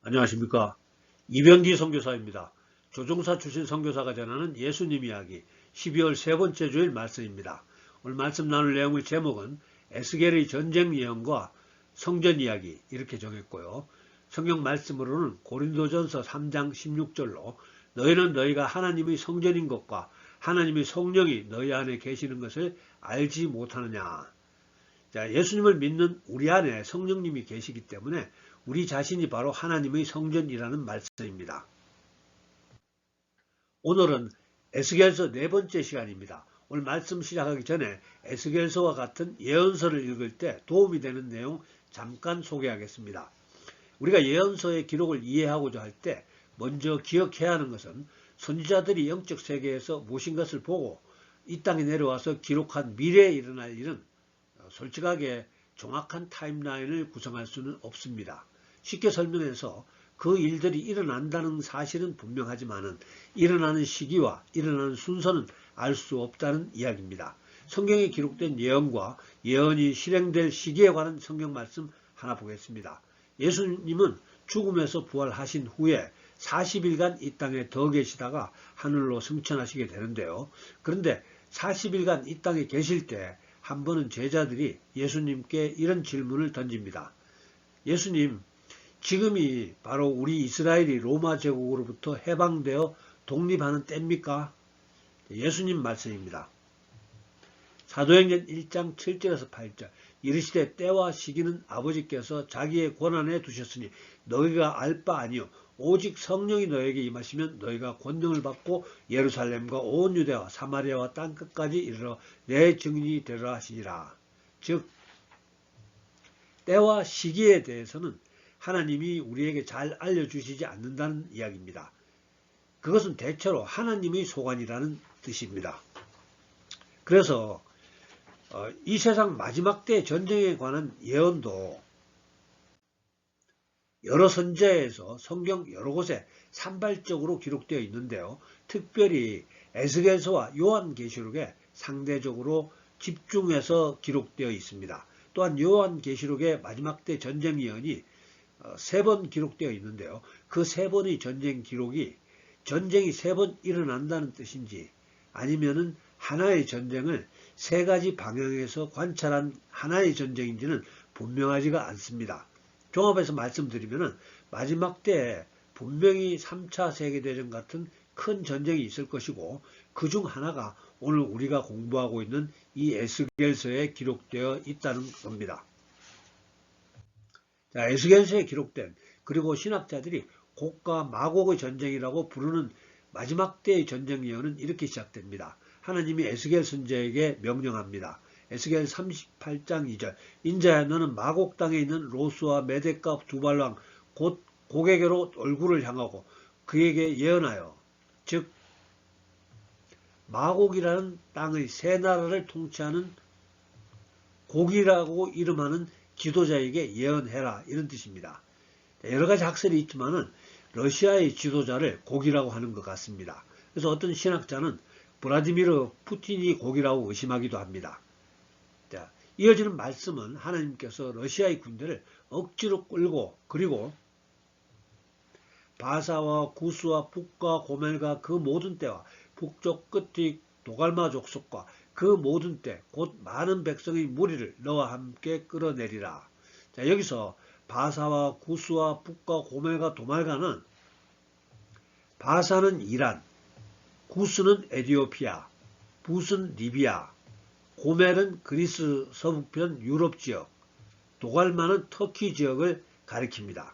안녕하십니까. 이병기 선교사입니다. 조종사 출신 선교사가 전하는 예수님 이야기 12월 세 번째 주일 말씀입니다. 오늘 말씀 나눌 내용의 제목은 에스겔의 전쟁 예언과 성전 이야기 이렇게 정했고요. 성경 말씀으로는 고린도전서 3장 16절로 너희는 너희가 하나님의 성전인 것과 하나님의 성령이 너희 안에 계시는 것을 알지 못하느냐. 자, 예수님을 믿는 우리 안에 성령님이 계시기 때문에 우리 자신이 바로 하나님의 성전이라는 말씀입니다. 오늘은 에스겔서 네 번째 시간입니다. 오늘 말씀 시작하기 전에 에스겔서와 같은 예언서를 읽을 때 도움이 되는 내용 잠깐 소개하겠습니다. 우리가 예언서의 기록을 이해하고자 할 때 먼저 기억해야 하는 것은 선지자들이 영적 세계에서 모신 것을 보고 이 땅에 내려와서 기록한 미래에 일어날 일은 솔직하게 정확한 타임라인을 구성할 수는 없습니다. 쉽게 설명해서 그 일들이 일어난다는 사실은 분명하지만은 일어나는 시기와 일어나는 순서는 알 수 없다는 이야기입니다. 성경에 기록된 예언과 예언이 실행될 시기에 관한 성경 말씀 하나 보겠습니다. 예수님은 죽음에서 부활하신 후에 40일간 이 땅에 더 계시다가 하늘로 승천하시게 되는데요. 그런데 40일간 이 땅에 계실 때 한 번은 제자들이 예수님께 이런 질문을 던집니다. 예수님, 지금이 바로 우리 이스라엘이 로마 제국으로부터 해방되어 독립하는 때입니까? 예수님 말씀입니다. 사도행전 1장 7절에서 8절 이르시되 때와 시기는 아버지께서 자기의 권한에 두셨으니 너희가 알 바 아니요 오직 성령이 너에게 임하시면 너희가 권능을 받고 예루살렘과 온 유대와 사마리아와 땅끝까지 이르러 내 증인이 되리라 하시니라. 즉 때와 시기에 대해서는 하나님이 우리에게 잘 알려주시지 않는다는 이야기입니다. 그것은 대체로 하나님의 소관이라는 뜻입니다. 그래서 이 세상 마지막 때 전쟁에 관한 예언도 여러 선지자에서 성경 여러 곳에 산발적으로 기록되어 있는데요. 특별히 에스겔서와 요한계시록에 상대적으로 집중해서 기록되어 있습니다. 또한 요한계시록의 마지막 때 전쟁 예언이 3번 기록되어 있는데요. 그 3번의 전쟁 기록이 전쟁이 3번 일어난다는 뜻인지 아니면은 하나의 전쟁을 3가지 방향에서 관찰한 하나의 전쟁인지는 분명하지가 않습니다. 종합해서 말씀드리면은 마지막 때에 분명히 3차 세계대전 같은 큰 전쟁이 있을 것이고 그중 하나가 오늘 우리가 공부하고 있는 이 에스겔서에 기록되어 있다는 겁니다. 자, 에스겔서에 기록된 그리고 신학자들이 곡과 마곡의 전쟁이라고 부르는 마지막 때의 전쟁 예언은 이렇게 시작됩니다. 하나님이 에스겔 선지자에게 명령합니다. 에스겔 38장 2절 인자야 너는 마곡 땅에 있는 로스와 메덱과 두발왕 곧 고게게로 얼굴을 향하고 그에게 예언하여 즉 마곡이라는 땅의 세 나라를 통치하는 곡이라고 이름하는 지도자에게 예언해라 이런 뜻입니다. 여러가지 학설이 있지만은 러시아의 지도자를 곡이라고 하는 것 같습니다. 그래서 어떤 신학자는 블라디미르 푸틴이 곡이라고 의심하기도 합니다. 자, 이어지는 말씀은 하나님께서 러시아의 군대를 억지로 끌고 그리고 바사와 구스와 북과 고멜과 그 모든 때와 북쪽 끝의 도갈마 족속과 그 모든 때 곧 많은 백성의 무리를 너와 함께 끌어내리라. 자, 여기서 바사와 구스와 북과 고멜과 도말가는 바사는 이란, 구스는 에디오피아, 붓은 리비아, 고멜은 그리스 서북편 유럽 지역, 도갈마는 터키 지역을 가리킵니다.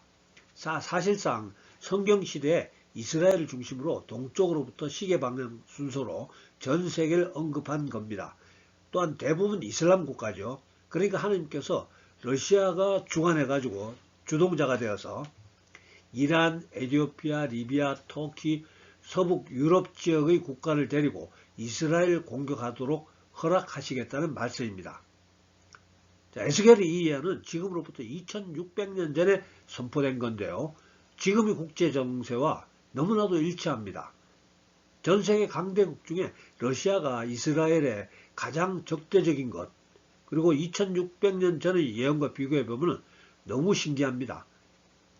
사실상 성경시대에 이스라엘을 중심으로 동쪽으로부터 시계 방향 순서로 전 세계를 언급한 겁니다. 또한 대부분 이슬람 국가죠. 그러니까 하나님께서 러시아가 주관해가지고 주동자가 되어서 이란, 에디오피아, 리비아, 터키, 서북 유럽 지역의 국가를 데리고 이스라엘을 공격하도록 허락하시겠다는 말씀입니다. 자, 에스겔의 이 예언은 지금으로부터 2600년 전에 선포된 건데요. 지금의 국제정세와 너무나도 일치합니다. 전세계 강대국 중에 러시아가 이스라엘의 가장 적대적인 것 그리고 2600년 전의 예언과 비교해보면 너무 신기합니다.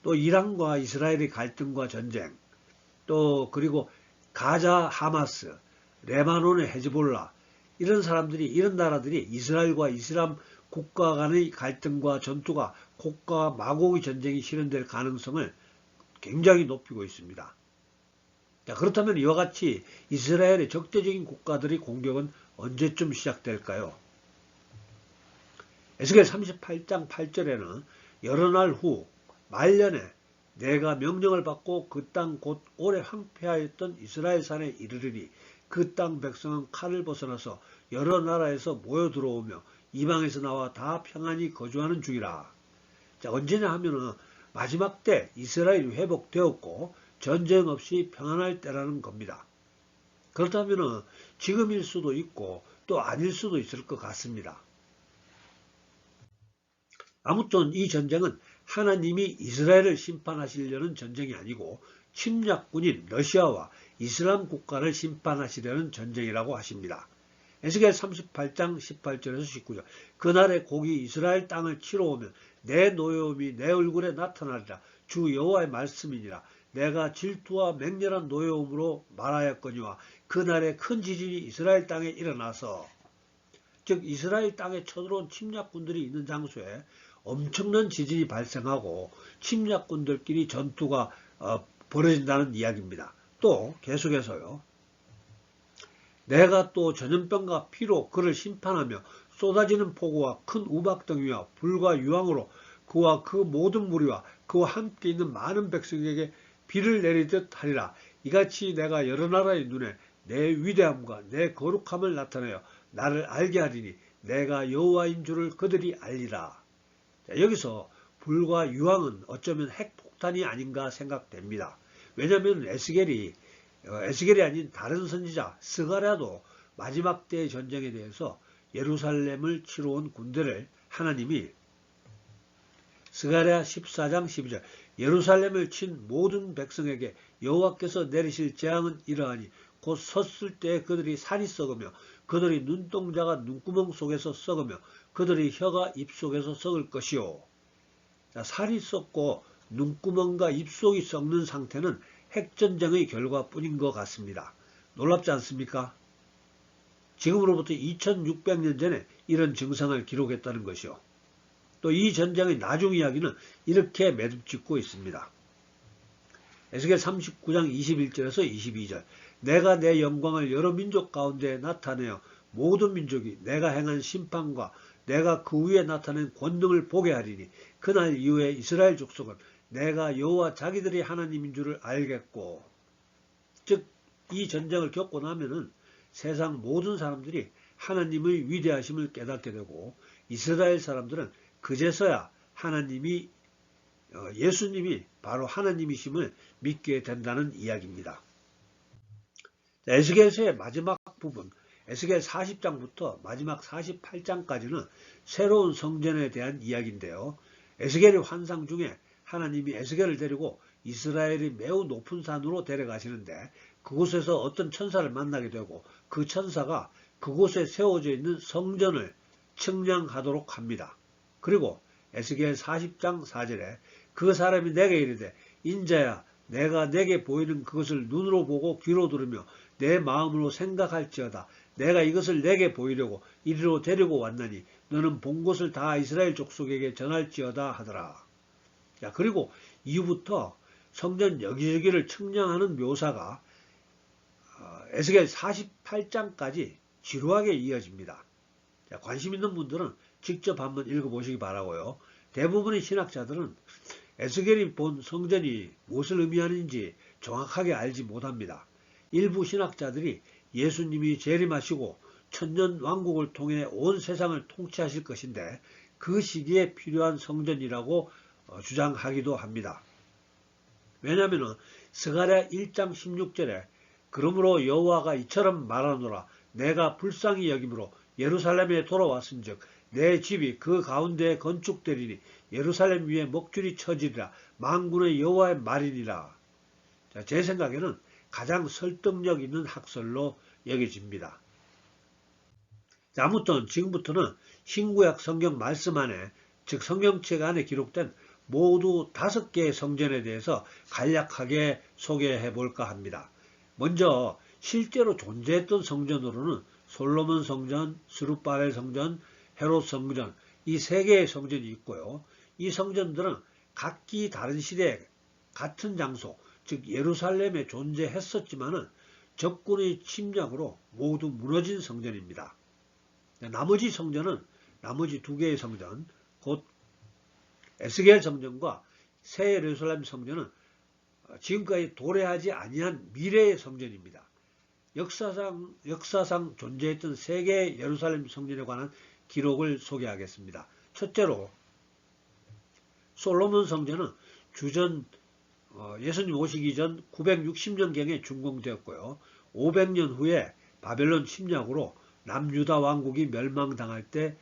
또 이란과 이스라엘의 갈등과 전쟁, 또 그리고 가자 하마스, 레바논의 헤즈볼라, 이런 나라들이 이스라엘과 이슬람 국가 간의 갈등과 전투가 국가 마곡의 전쟁이 실현될 가능성을 굉장히 높이고 있습니다. 자, 그렇다면 이와 같이 이스라엘의 적대적인 국가들의 공격은 언제쯤 시작될까요? 에스겔 38장 8절에는 여러 날 후 말년에 내가 명령을 받고 그 땅 곧 오래 황폐하였던 이스라엘 산에 이르르니 그 땅 백성은 칼을 벗어나서 여러 나라에서 모여 들어오며 이방에서 나와 다 평안히 거주하는 중이라. 자, 언제냐 하면은 마지막 때 이스라엘이 회복되었고 전쟁 없이 평안할 때라는 겁니다. 그렇다면은 지금일 수도 있고 또 아닐 수도 있을 것 같습니다. 아무튼 이 전쟁은 하나님이 이스라엘을 심판하시려는 전쟁이 아니고 침략군인 러시아와 이슬람 국가를 심판하시려는 전쟁이라고 하십니다. 에스겔 38장 18절에서 19절 그날에 곡이 이스라엘 땅을 치러 오면 내 노여움이 내 얼굴에 나타나리라. 주 여호와의 말씀이니라. 내가 질투와 맹렬한 노여움으로 말하였거니와 그날에 큰 지진이 이스라엘 땅에 일어나서, 즉 이스라엘 땅에 쳐들어온 침략군들이 있는 장소에 엄청난 지진이 발생하고 침략군들끼리 전투가 벌어진다는 이야기입니다. 또 계속해서요. 내가 또 전염병과 피로 그를 심판하며 쏟아지는 폭우와 큰 우박덩이와 불과 유황으로 그와 그 모든 무리와 그와 함께 있는 많은 백성에게 비를 내리듯 하리라. 이같이 내가 여러 나라의 눈에 내 위대함과 내 거룩함을 나타내어 나를 알게 하리니 내가 여호와인 줄을 그들이 알리라. 자, 여기서 불과 유황은 어쩌면 핵폭탄이 아닌가 생각됩니다. 왜냐하면 에스겔이 아닌 다른 선지자 스가랴도 마지막 때의 전쟁에 대해서 예루살렘을 치러 온 군대를 하나님이 스가랴 14장 12절 예루살렘을 친 모든 백성에게 여호와께서 내리실 재앙은 이러하니 곧 섰을 때 그들이 살이 썩으며 그들이 눈동자가 눈구멍 속에서 썩으며 그들의 혀가 입 속에서 썩을 것이요. 자, 살이 썩고 눈구멍과 입속이 썩는 상태는 핵전쟁의 결과뿐인 것 같습니다. 놀랍지 않습니까? 지금으로부터 2600년 전에 이런 증상을 기록했다는 것이요. 또 이 전쟁의 나중 이야기는 이렇게 매듭짓고 있습니다. 에스겔 39장 21절에서 22절 내가 내 영광을 여러 민족 가운데 나타내어 모든 민족이 내가 행한 심판과 내가 그 위에 나타낸 권능을 보게 하리니 그날 이후에 이스라엘 족속은 내가 여호와 자기들이 하나님인 줄을 알겠고, 즉 이 전쟁을 겪고 나면은 세상 모든 사람들이 하나님의 위대하심을 깨닫게 되고 이스라엘 사람들은 그제서야 하나님이 예수님이 바로 하나님이심을 믿게 된다는 이야기입니다. 에스겔서의 마지막 부분 에스겔 40장부터 마지막 48장까지는 새로운 성전에 대한 이야기인데요. 에스겔의 환상 중에 하나님이 에스겔을 데리고 이스라엘이 매우 높은 산으로 데려가시는데 그곳에서 어떤 천사를 만나게 되고 그 천사가 그곳에 세워져 있는 성전을 측량하도록 합니다. 그리고 에스겔 40장 4절에 그 사람이 내게 이르되 인자야 내가 내게 보이는 그것을 눈으로 보고 귀로 들으며 내 마음으로 생각할지어다. 내가 이것을 내게 보이려고 이리로 데리고 왔나니 너는 본 것을 다 이스라엘 족속에게 전할지어다 하더라. 자, 그리고 이후부터 성전 여기저기를 측량하는 묘사가 에스겔 48장까지 지루하게 이어집니다. 자, 관심 있는 분들은 직접 한번 읽어보시기 바라고요. 대부분의 신학자들은 에스겔이 본 성전이 무엇을 의미하는지 정확하게 알지 못합니다. 일부 신학자들이 예수님이 재림하시고 천년 왕국을 통해 온 세상을 통치하실 것인데 그 시기에 필요한 성전이라고 주장하기도 합니다. 왜냐하면 스가랴 1장 16절에 그러므로 여호와가 이처럼 말하노라 내가 불쌍히 여김으로 예루살렘에 돌아왔은즉 내 집이 그 가운데에 건축되리니 예루살렘 위에 목줄이 쳐지리라 만군의 여호와의 말이니라. 자, 제 생각에는 가장 설득력 있는 학설로 여겨집니다. 아무튼 지금부터는 신구약 성경 말씀 안에, 즉 성경책 안에 기록된 모두 5개의 성전에 대해서 간략하게 소개해 볼까 합니다. 먼저 실제로 존재했던 성전으로는 솔로몬 성전, 스룹바벨 성전, 헤롯 성전 이 3개의 성전이 있고요. 이 성전들은 각기 다른 시대에 같은 장소, 즉 예루살렘에 존재했었지만은 적군의 침략으로 모두 무너진 성전입니다. 나머지 성전은 나머지 2개의 성전, 곧 에스겔 성전과 새 예루살렘 성전은 지금까지 도래하지 아니한 미래의 성전입니다. 역사상 존재했던 3개의 예루살렘 성전에 관한 기록을 소개하겠습니다. 첫째로 솔로몬 성전은 주전 예수님 오시기 전 960년경에 준공되었고요. 500년 후에 바벨론 침략으로 남유다 왕국이 멸망당할 때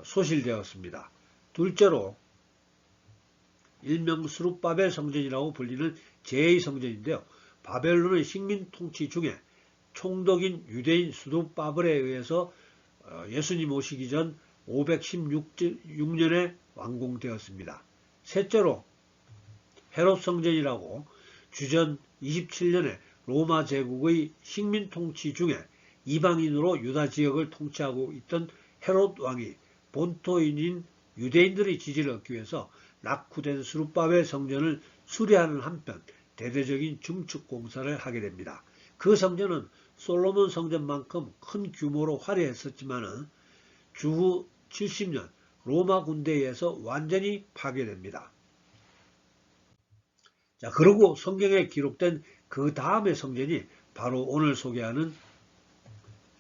소실되었습니다. 둘째로 일명 스룹바벨 성전이라고 불리는 제2 성전인데요. 바벨론의 식민 통치 중에 총독인 유대인 스룹바벨에 의해서 예수님 오시기 전 516년에 완공되었습니다. 셋째로 헤롯 성전이라고 주전 27년에 로마 제국의 식민 통치 중에 이방인으로 유다 지역을 통치하고 있던 헤롯 왕이 본토인인 유대인들의 지지를 얻기 위해서 낙후된 스룹바벨 성전을 수리하는 한편 대대적인 증축 공사를 하게 됩니다. 그 성전은 솔로몬 성전만큼 큰 규모로 화려했었지만 주후 70년 로마 군대에 의해서 완전히 파괴됩니다. 자, 그리고 성경에 기록된 그 다음의 성전이 바로 오늘 소개하는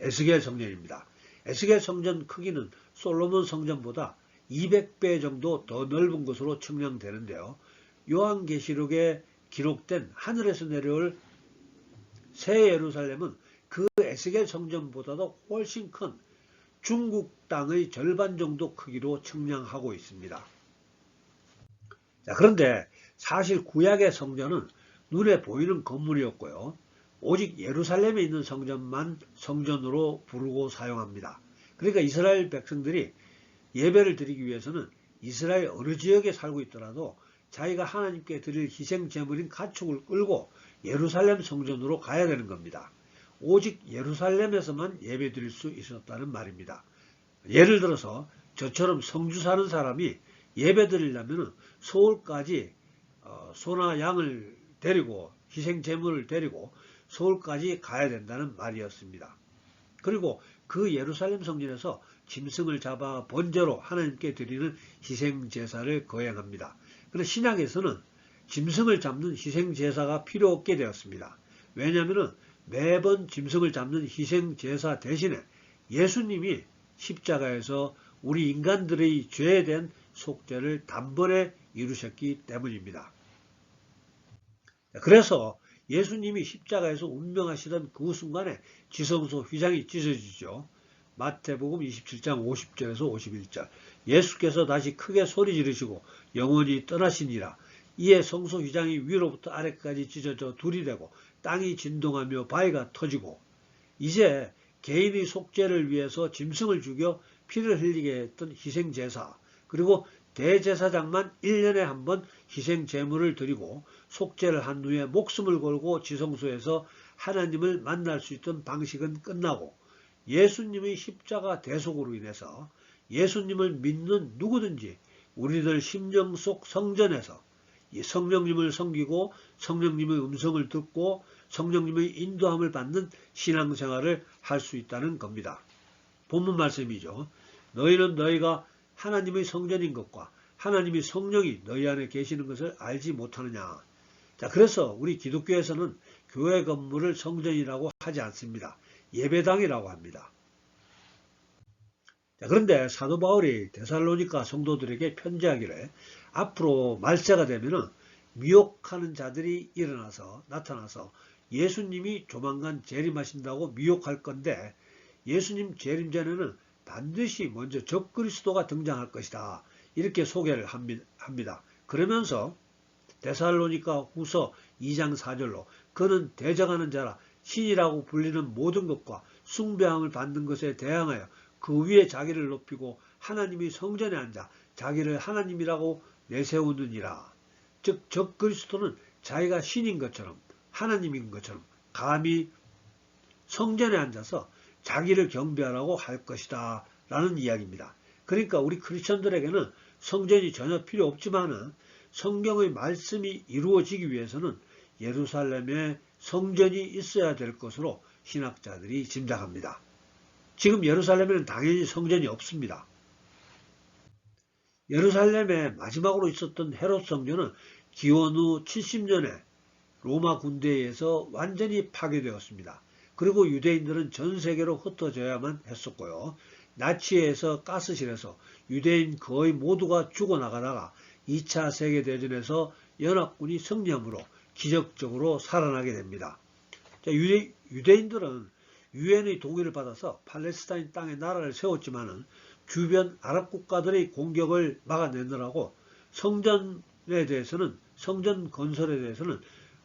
에스겔 성전입니다. 에스겔 성전 크기는 솔로몬 성전보다 200배 정도 더 넓은 것으로 측량되는데요. 요한계시록에 기록된 하늘에서 내려올 새 예루살렘은 그 에스겔 성전보다도 훨씬 큰 중국 땅의 절반 정도 크기로 측량하고 있습니다. 자, 그런데 사실 구약의 성전은 눈에 보이는 건물이었고요. 오직 예루살렘에 있는 성전만 성전으로 부르고 사용합니다. 그러니까 이스라엘 백성들이 예배를 드리기 위해서는 이스라엘 어느 지역에 살고 있더라도 자기가 하나님께 드릴 희생 제물인 가축을 끌고 예루살렘 성전으로 가야 되는 겁니다. 오직 예루살렘에서만 예배 드릴 수 있었다는 말입니다. 예를 들어서 저처럼 성주 사는 사람이 예배 드리려면 서울까지 소나 양을 데리고 희생 제물을 데리고 서울까지 가야 된다는 말이었습니다. 그리고 그 예루살렘 성전에서 짐승을 잡아 번제로 하나님께 드리는 희생 제사를 거행합니다. 그런데 신약에서는 짐승을 잡는 희생 제사가 필요 없게 되었습니다. 왜냐하면 매번 짐승을 잡는 희생 제사 대신에 예수님이 십자가에서 우리 인간들의 죄에 대한 속죄를 단번에 이루셨기 때문입니다. 그래서 예수님이 십자가에서 운명하시던 그 순간에 지성소 휘장이 찢어지죠. 마태복음 27장 50절에서 51절. 예수께서 다시 크게 소리 지르시고 영원히 떠나시니라. 이에 성소 휘장이 위로부터 아래까지 찢어져 둘이 되고 땅이 진동하며 바위가 터지고, 이제 개인의 속죄를 위해서 짐승을 죽여 피를 흘리게 했던 희생제사, 그리고 대제사장만 1년에 한 번 희생 제물을 드리고 속죄를 한 후에 목숨을 걸고 지성소에서 하나님을 만날 수 있던 방식은 끝나고, 예수님의 십자가 대속으로 인해서 예수님을 믿는 누구든지 우리들 심령 속 성전에서 이 성령님을 섬기고 성령님의 음성을 듣고 성령님의 인도함을 받는 신앙생활을 할 수 있다는 겁니다. 본문 말씀이죠. 너희는 너희가 하나님의 성전인 것과 하나님의 성령이 너희 안에 계시는 것을 알지 못하느냐. 자, 그래서 우리 기독교에서는 교회 건물을 성전이라고 하지 않습니다. 예배당이라고 합니다. 자, 그런데 사도 바울이 데살로니가 성도들에게 편지하기를 앞으로 말세가 되면은 미혹하는 자들이 나타나서 예수님이 조만간 재림하신다고 미혹할 건데, 예수님 재림 전에는 반드시 먼저 적그리스도가 등장할 것이다, 이렇게 소개를 합니다. 그러면서 데살로니가 후서 2장 4절로 그는 대적하는 자라 신이라고 불리는 모든 것과 숭배함을 받는 것에 대항하여 그 위에 자기를 높이고 하나님이 성전에 앉아 자기를 하나님이라고 내세우느니라. 즉 적그리스도는 자기가 신인 것처럼 하나님인 것처럼 감히 성전에 앉아서 자기를 경배하라고 할 것이다 라는 이야기입니다. 그러니까 우리 크리스천들에게는 성전이 전혀 필요 없지만은 성경의 말씀이 이루어지기 위해서는 예루살렘에 성전이 있어야 될 것으로 신학자들이 짐작합니다. 지금 예루살렘에는 당연히 성전이 없습니다. 예루살렘에 마지막으로 있었던 헤롯 성전은 기원 후 70년에 로마 군대에 의해서 완전히 파괴되었습니다. 그리고 유대인들은 전 세계로 흩어져야만 했었고요. 나치에서 가스실에서 유대인 거의 모두가 죽어나가다가 2차 세계대전에서 연합군이 승리함으로 기적적으로 살아나게 됩니다. 유대인들은 유엔의 동의를 받아서 팔레스타인 땅에 나라를 세웠지만은 주변 아랍 국가들의 공격을 막아내느라고 성전 건설에 대해서는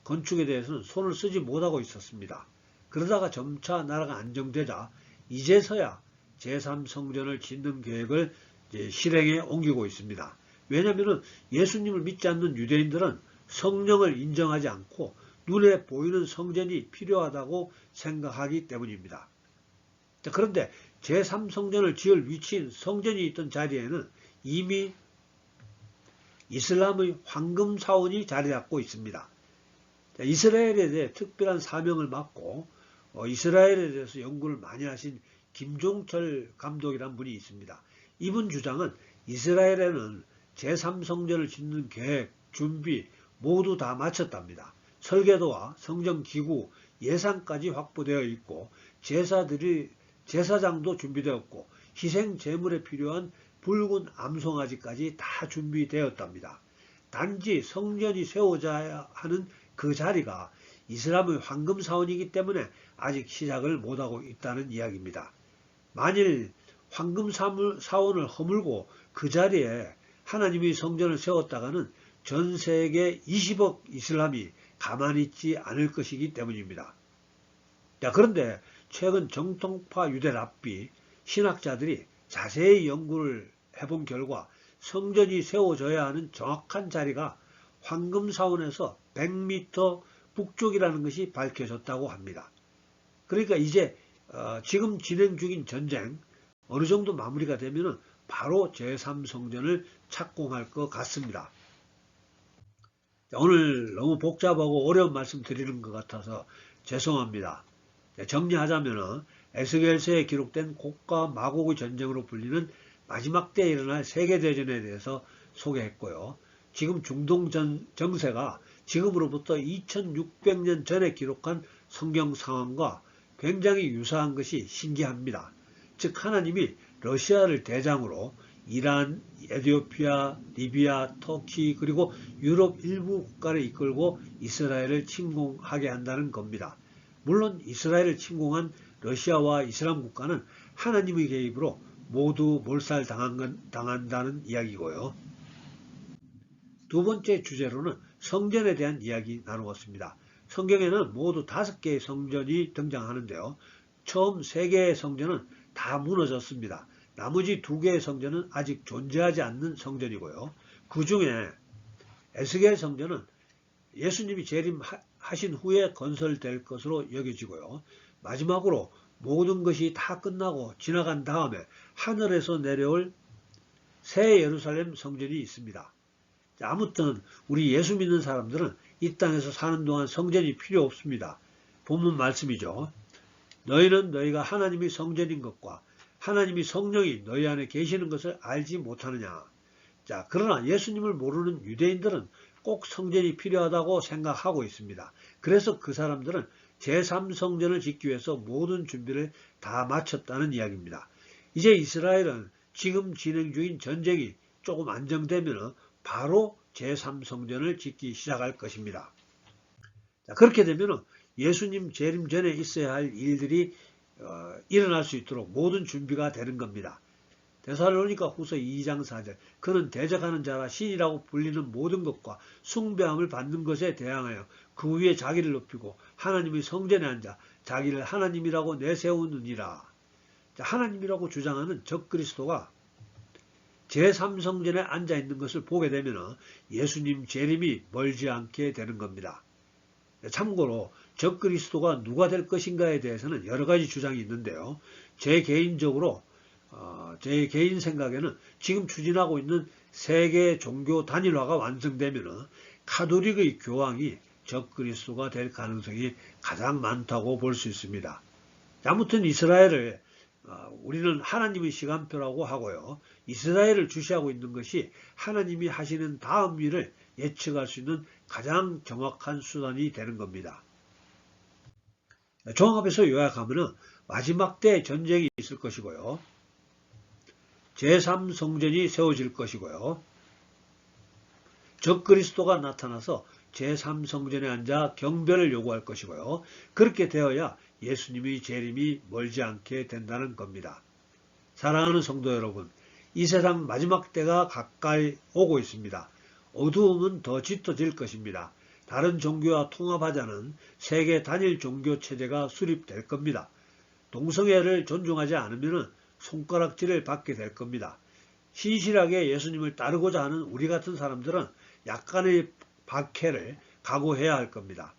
건축에 대해서는 손을 쓰지 못하고 있었습니다. 그러다가 점차 나라가 안정되자 이제서야 제3성전을 짓는 계획을 실행에 옮기고 있습니다. 왜냐하면 예수님을 믿지 않는 유대인들은 성령을 인정하지 않고 눈에 보이는 성전이 필요하다고 생각하기 때문입니다. 그런데 제3성전을 지을 위치인 성전이 있던 자리에는 이미 이슬람의 황금 사원이 자리 잡고 있습니다. 이스라엘에 대해 특별한 사명을 맡고 이스라엘에 대해서 연구를 많이 하신 김종철 감독이라는 분이 있습니다. 이분 주장은 이스라엘에는 제3성전을 짓는 계획, 준비 모두 다 마쳤답니다. 설계도와 성전기구, 예산까지 확보되어 있고 제사장도 준비되었고 희생제물에 필요한 붉은 암송아지까지 다 준비되었답니다. 단지 성전이 세워져야 하는 그 자리가 이슬람의 황금 사원이기 때문에 아직 시작을 못하고 있다는 이야기입니다. 만일 황금 사원을 허물고 그 자리에 하나님의 성전을 세웠다가는 전 세계 20억 이슬람이 가만히 있지 않을 것이기 때문입니다. 그런데 최근 정통파 유대 랍비 신학자들이 자세히 연구를 해본 결과 성전이 세워져야 하는 정확한 자리가 황금사원에서 100m 북쪽이라는 것이 밝혀졌다고 합니다. 그러니까 이제 지금 진행 중인 전쟁 어느 정도 마무리가 되면 바로 제3성전을 착공할 것 같습니다. 오늘 너무 복잡하고 어려운 말씀 드리는 것 같아서 죄송합니다. 정리하자면 에스겔서에 기록된 곡과 마곡의 전쟁으로 불리는 마지막 때에 일어날 세계대전에 대해서 소개했고요. 지금 중동 정세가 지금으로부터 2600년 전에 기록한 성경 상황과 굉장히 유사한 것이 신기합니다. 즉 하나님이 러시아를 대장으로 이란, 에티오피아, 리비아, 터키 그리고 유럽 일부 국가를 이끌고 이스라엘을 침공하게 한다는 겁니다. 물론 이스라엘을 침공한 러시아와 이슬람 국가는 하나님의 개입으로 모두 몰살당한다는 이야기고요. 두 번째 주제로는 성전에 대한 이야기 나누었습니다. 성경에는 모두 5개의 성전이 등장하는데요. 처음 3개의 성전은 다 무너졌습니다. 나머지 2개의 성전은 아직 존재하지 않는 성전이고요. 그 중에 에스겔 성전은 예수님이 재림하신 후에 건설될 것으로 여겨지고요. 마지막으로 모든 것이 다 끝나고 지나간 다음에 하늘에서 내려올 새 예루살렘 성전이 있습니다. 아무튼 우리 예수 믿는 사람들은 이 땅에서 사는 동안 성전이 필요 없습니다. 본문 말씀이죠. 너희는 너희가 하나님의 성전인 것과 하나님의 성령이 너희 안에 계시는 것을 알지 못하느냐. 그러나 예수님을 모르는 유대인들은 꼭 성전이 필요하다고 생각하고 있습니다. 그래서 그 사람들은 제3성전을 짓기 위해서 모든 준비를 다 마쳤다는 이야기입니다. 이제 이스라엘은 지금 진행 중인 전쟁이 조금 안정되면 바로 제3성전을 짓기 시작할 것입니다. 그렇게 되면 예수님 재림 전에 있어야 할 일들이 일어날 수 있도록 모든 준비가 되는 겁니다. 데살로니가 후서 2장 4절 그는 대적하는 자라 신이라고 불리는 모든 것과 숭배함을 받는 것에 대항하여 그 위에 자기를 높이고 하나님의 성전에 앉아 자기를 하나님이라고 내세우느니라. 하나님이라고 주장하는 적그리스도가 제3성전에 앉아 있는 것을 보게 되면 예수님 재림이 멀지 않게 되는 겁니다. 참고로 적그리스도가 누가 될 것인가에 대해서는 여러 가지 주장이 있는데요. 제 개인 생각에는 지금 추진하고 있는 세계 종교 단일화가 완성되면 카톨릭의 교황이 적그리스도가 될 가능성이 가장 많다고 볼 수 있습니다. 아무튼 이스라엘을 우리는 하나님의 시간표라고 하고요. 이스라엘을 주시하고 있는 것이 하나님이 하시는 다음 일을 예측할 수 있는 가장 정확한 수단이 되는 겁니다. 종합해서 요약하면 마지막 때 전쟁이 있을 것이고요. 제3성전이 세워질 것이고요. 적그리스도가 나타나서 제3성전에 앉아 경배를 요구할 것이고요. 그렇게 되어야 예수님의 재림이 멀지 않게 된다는 겁니다. 사랑하는 성도 여러분, 이 세상 마지막 때가 가까이 오고 있습니다. 어두움은 더 짙어질 것입니다. 다른 종교와 통합하자는 세계 단일 종교 체제가 수립될 겁니다. 동성애를 존중하지 않으면 손가락질을 받게 될 겁니다. 신실하게 예수님을 따르고자 하는 우리 같은 사람들은 약간의 박해를 각오해야 할 겁니다.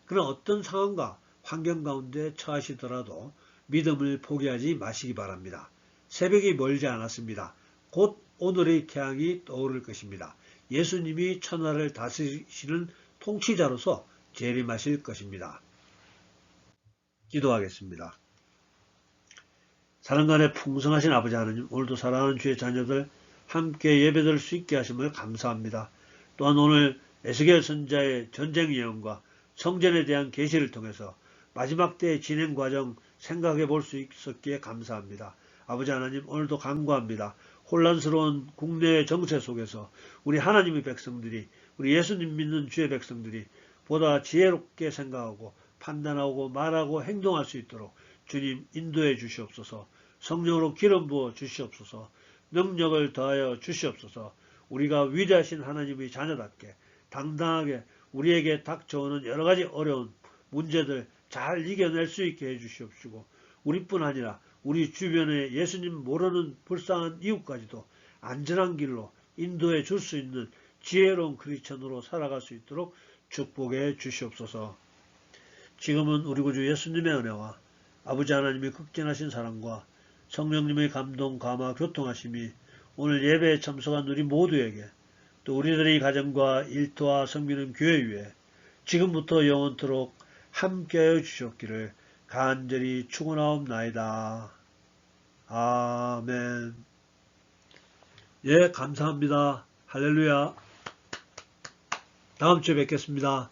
그러나 어떤 상황과 환경 가운데 처하시더라도 믿음을 포기하지 마시기 바랍니다. 새벽이 멀지 않았습니다. 곧 오늘의 태양이 떠오를 것입니다. 예수님이 천하를 다스리시는 통치자로서 재림하실 것입니다. 기도하겠습니다. 사랑간에 풍성하신 아버지 하나님, 오늘도 사랑하는 주의 자녀들 함께 예배드릴 수 있게 하심을 감사합니다. 또한 오늘 에스겔 선지자의 전쟁 예언과 성전에 대한 계시를 통해서 마지막 때의 진행 과정 생각해 볼 수 있었기에 감사합니다. 아버지 하나님, 오늘도 간구합니다. 혼란스러운 국내의 정세 속에서 우리 하나님의 백성들이, 우리 예수님 믿는 주의 백성들이 보다 지혜롭게 생각하고 판단하고 말하고 행동할 수 있도록 주님 인도해 주시옵소서. 성령으로 기름 부어 주시옵소서. 능력을 더하여 주시옵소서. 우리가 위대하신 하나님의 자녀답게 당당하게 우리에게 닥쳐오는 여러 가지 어려운 문제들 잘 이겨낼 수 있게 해주시옵시고, 우리뿐 아니라 우리 주변에 예수님 모르는 불쌍한 이웃까지도 안전한 길로 인도해 줄 수 있는 지혜로운 크리스천으로 살아갈 수 있도록 축복해 주시옵소서. 지금은 우리 구주 예수님의 은혜와 아버지 하나님의 극진하신 사랑과 성령님의 감동, 감화, 교통하심이 오늘 예배에 참석한 우리 모두에게, 또 우리들의 가정과 일터와 섬기는 교회 위에 지금부터 영원토록 함께하여 주셨기를 간절히 축원하옵나이다. 아멘. 예, 감사합니다. 할렐루야. 다음 주에 뵙겠습니다.